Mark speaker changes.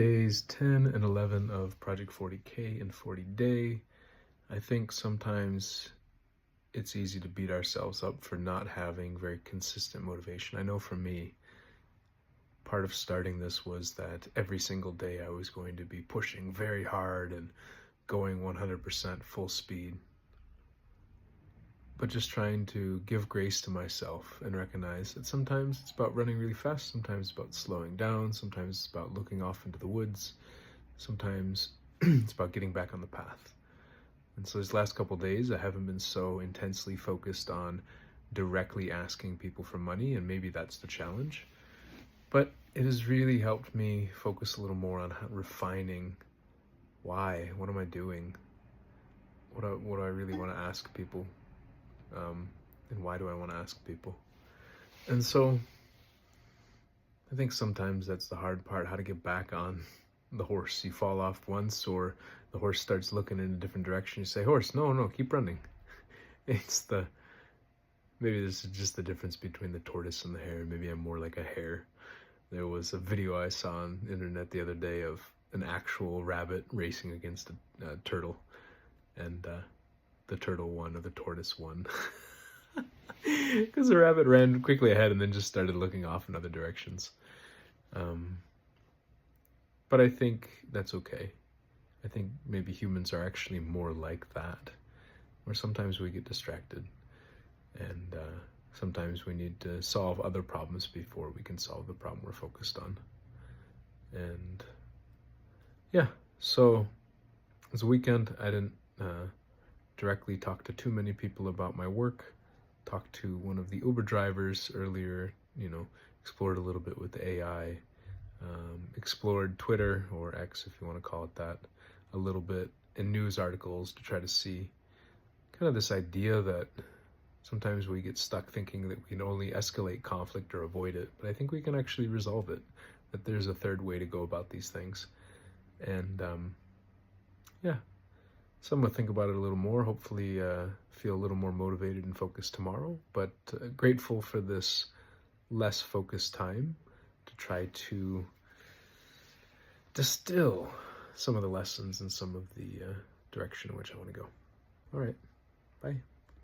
Speaker 1: Days 10 and 11 of Project 40K and 40 Day. I think sometimes it's easy to beat ourselves up for not having very consistent motivation. I know for me, part of starting this was that every single day I was going to be pushing very hard and going 100% full speed. But just trying to give grace to myself and recognize that sometimes it's about running really fast, sometimes it's about slowing down, sometimes it's about looking off into the woods, sometimes it's about getting back on the path. And so these last couple days, I haven't been so intensely focused on directly asking people for money, and maybe that's the challenge. But it has really helped me focus a little more on refining why, what am I doing, what do I really want to ask people. And why do I want to ask people? And so I think sometimes that's the hard part, how to get back on the horse. You fall off once, or the horse starts looking in a different direction. You say, horse, no, keep running. Maybe this is just the difference between the tortoise and the hare. Maybe I'm more like a hare. There was a video I saw on the internet the other day of an actual rabbit racing against a turtle. And the turtle won, or the tortoise won. Because the rabbit ran quickly ahead and then just started looking off in other directions. But I think that's okay. I think maybe humans are actually more like that, where sometimes we get distracted, and sometimes we need to solve other problems before we can solve the problem we're focused on. And yeah, so it was a weekend. I didn't directly talk to too many people about my work. Talked to one of the Uber drivers earlier, explored a little bit with the AI, explored Twitter, or X if you want to call it that, a little bit in news articles to try to see kind of this idea that sometimes we get stuck thinking that we can only escalate conflict or avoid it, but I think we can actually resolve it, that there's a third way to go about these things. And yeah, so I'm going to think about it a little more, hopefully feel a little more motivated and focused tomorrow, but grateful for this less focused time to try to distill some of the lessons and some of the direction in which I want to go. All right, bye.